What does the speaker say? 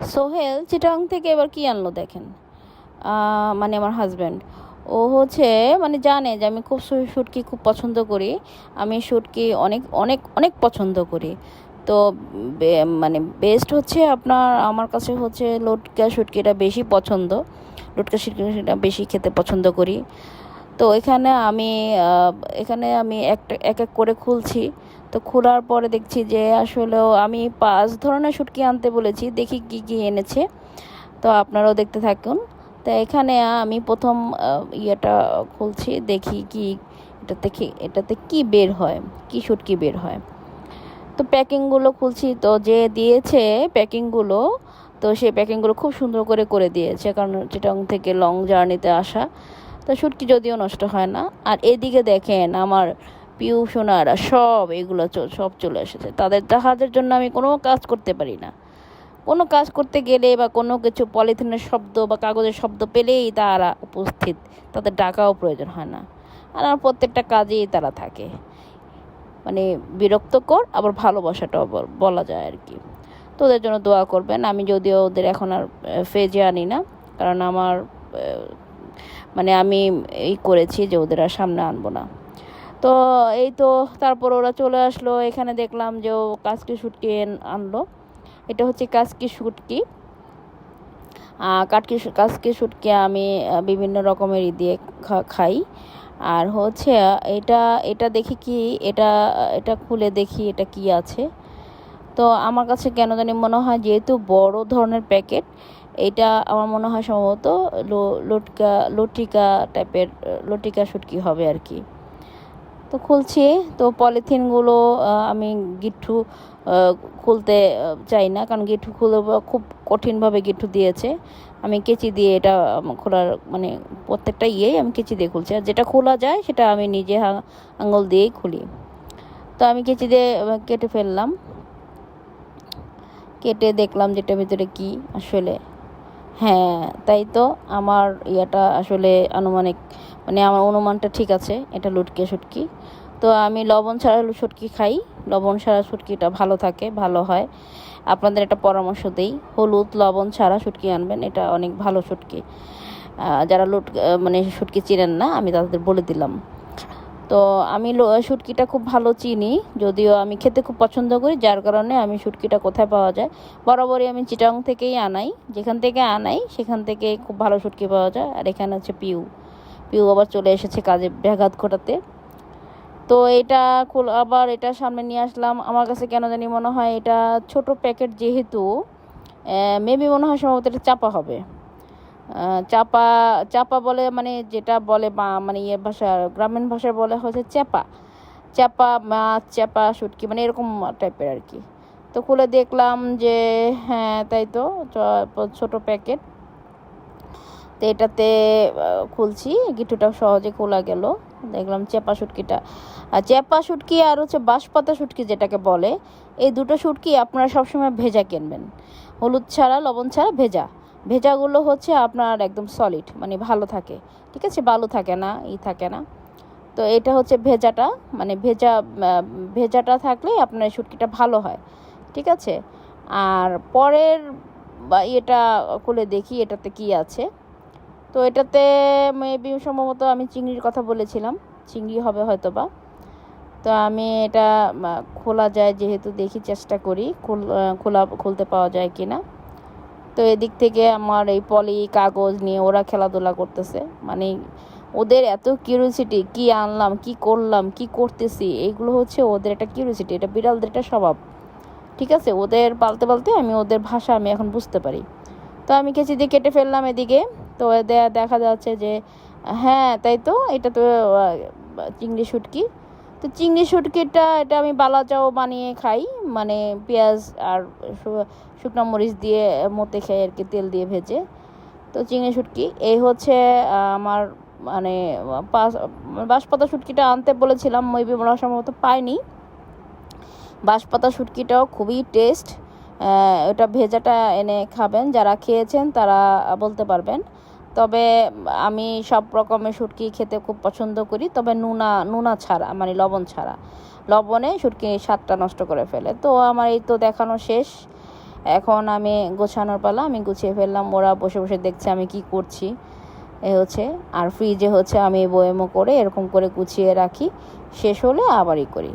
সোহেল চিটাং থেকে এবার কি আনলো দেখেন। মানে আমার হাজব্যান্ড, ও হচ্ছে মানে জানে যে আমি খুব শুটকি খুব পছন্দ করি। আমি শুটকি অনেক অনেক অনেক পছন্দ করি। তো মানে বেস্ট হচ্ছে আপনার আমার কাছে হচ্ছে লটকা শুটকিটা বেশি পছন্দ। লটকা শুটকিটা বেশি খেতে পছন্দ করি। তো এখানে আমি একটা এক এক করে খুলছি। তো খোলার পরে দেখছি যে আসলেও আমি 5 ধরনের শুটকি আনতে বলেছি, দেখি কি কি এনেছে। তো আপনারাও দেখতে থাকুন। তো এখানে আমি প্রথম ইয়েটা খুলছি, দেখি কি এটাতে কি বের হয়, কি শুটকি বের হয়। তো প্যাকিংগুলো খুলছি, তো যে দিয়েছে প্যাকিংগুলো, তো সেই প্যাকিংগুলো খুব সুন্দর করে করে দিয়েছে, কারণ চিটাং থেকে লং জার্নিতে আসা। তো শুটকি যদিও নষ্ট হয় না। আর এদিকে দেখেন আমার পিউ সোনারা সব এগুলো সব চলে এসেছে। তাদের জন্য আমি কোনো কাজ করতে পারি না। কোনো কাজ করতে গেলে বা কোনো কিছু পলিথিনের শব্দ বা কাগজের শব্দ পেলেই তারা উপস্থিত, তাদের ডাকাও প্রয়োজন হয় না। আর আমার প্রত্যেকটা কাজেই তারা থাকে, মানে বিরক্তকর আবার ভালোবাসাটাও বলা যায় আর কি। তো ওদের জন্য দোয়া করবেন। আমি যদিও ওদের এখন আর ফেজে আনি না, কারণ আমার মানে আমি এই করেছি যে ওদের আর সামনে আনবো না। তো এই তো, তারপর ওরা চলে আসলো। এখানে দেখলাম যে ও কাচকি শুটকি আনলো। এটা হচ্ছে কাচকি শুটকি। কাচকি শুটকি আমি বিভিন্ন রকমের দিয়ে খাই। আর হচ্ছে এটা এটা দেখি কি, এটা এটা খুলে দেখি এটা কি আছে। তো আমার কাছে কেন জানি মনে হয় যেহেতু বড় ধরনের প্যাকেট, এটা আমার মনে হয় সম্ভবত লটিকা টাইপের, লটিকা শুটকি হবে আর কি। তো খুলছি। তো পলিথিনগুলো আমি গিট্টু খুলতে চাই না, কারণ গিট্টু খুলে খুব কঠিনভাবে গিট্টু দিয়েছে। আমি কেচি দিয়ে এটা খোলার মানে প্রত্যেকটা আমি কেচি দিয়ে খুলছি, আর যেটা খোলা যায় সেটা আমি নিজে আঙুল দিয়েই খুলি। তো আমি কেচি দিয়ে কেটে ফেললাম। কেটে দেখলাম যেটার ভিতরে কি আসলে। হ্যাঁ, তাই তো। আমার ইয়াটা আসলে আনুমানিক, মানে আমার অনুমানটা ঠিক আছে, এটা লটকে শুটকি। তো আমি লবণ ছাড়া শুটকি খাই। লবণ ছাড়া শুটকিটা ভালো থাকে, ভালো হয়। আপনাদের একটা পরামর্শ দেই, হলুদ লবণ ছাড়া শুটকি আনবেন, এটা অনেক ভালো শুটকি। যারা মানে শুটকি চিনেন না, আমি তাদের বলে দিলাম। তো আমি শুটকিটা খুব ভালো চিনি, যদিও আমি খেতে খুব পছন্দ করি, যার কারণে আমি শুটকিটা কোথায় পাওয়া যায় বরাবরই আমি চিটাং থেকেই আনাই। যেখান থেকে আনাই সেখান থেকে খুব ভালো শুটকি পাওয়া যায়। আর এখানে হচ্ছে পিউ, পিউ আবার চলে এসেছে কাজে ব্যাঘাত ঘটাতে। তো এটা আবার এটা সামনে নিয়ে আসলাম। আমার কাছে কেন জানি মনে হয় এটা ছোট প্যাকেট, যেহেতু মেবি মনে হয় সম্ভবত এটা চাপা হবে। চাপা চাপা বলে, মানে যেটা বলে মানে ভাষা, গ্রামীণ ভাষায় বলে হচ্ছে চ্যাপা। চ্যাপা মাছ, চ্যাপা শুটকি, মানে এরকম টাইপের আর কি। তো খুলে দেখলাম যে হ্যাঁ, তাই তো, ছোট প্যাকেট। তো এটাতে খুলছি, গিট্টুটা সহজে খোলা গেল। দেখলাম চ্যাপা শুটকিটা। আর চ্যাপা শুটকি আর হচ্ছে বাঁশপাতা শুটকি যেটাকে বলে, এই দুটো শুটকি আপনারা সবসময় ভেজা কিনবেন, হলুদ ছাড়া লবণ ছাড়া ভেজা। ভেজাগুলো হচ্ছে আপনার একদম সলিড, মানে ভালো থাকে, ঠিক আছে, বালু থাকে না, থাকে না। তো এটা হচ্ছে ভেজাটা, মানে ভেজাটা থাকলে আপনার শুটকিটা ভালো হয়, ঠিক আছে। আর পরের এটা খুলে দেখি এটাতে কি আছে। তো এটাতে মেবি সম্ভবত আমি চিংড়ির কথা বলেছিলাম, চিংড়ি হবে হয়তো বা। তো আমি এটা খোলা যায় যেহেতু, দেখি চেষ্টা করি খুলতে পাওয়া যায় কি না। তো এদিক থেকে আমার এই কাগজ নিয়ে ওরা খেলাধুলা করতেছে, মানে ওদের এত কিউরিওসিটি, কি আনলাম, কি করলাম, কি করতেছি, এইগুলো হচ্ছে ওদের একটা কিউরিওসিটি, এটা বিড়ালদের একটা স্বভাব, ঠিক আছে। ওদের পালতে পালতে আমি ওদের ভাষা আমি এখন বুঝতে পারি। তো আমি কেচি দিয়ে কেটে ফেললাম এদিকে। তো দেখা যাচ্ছে যে হ্যাঁ, তাই তো, এটা তো চিংড়ি শুটকি। তো চিংড়ি শুটকিটা এটা আমি বালাচাও বানিয়ে খাই, মানে পেঁয়াজ আর শুকনো মরিচ দিয়ে মতে খাই আর কি, তেল দিয়ে ভেজে। তো চিংড়ি শুটকি এই হচ্ছে আমার, মানে বাঁশপাতা শুটকিটা আনতে বলেছিলাম, মেবি মনে হয় সম্ভবত পাইনি। বাঁশপাতা শুটকিটাও খুবই টেস্ট। ওটা ভেজাটা এনে খাবেন, যারা খেয়েছেন তারা বলতে পারবেন। তবে আমি সব রকমের শুটকি খেতে খুব পছন্দ করি, তবে নুনা ছাড়া, মানে লবণ ছাড়া। লবণে শুটকি স্বাদটা নষ্ট করে ফেলে। তো আমার এই তো দেখানো শেষ। এখন আমি গোছানোর পালা, আমি গুছিয়ে ফেললাম। ওরা বসে বসে দেখছে আমি কি করছি। এ হচ্ছে, আর ফ্রিজে হচ্ছে আমি বয়মও করে এরকম করে গুছিয়ে রাখি, শেষ হলে আবারই করি।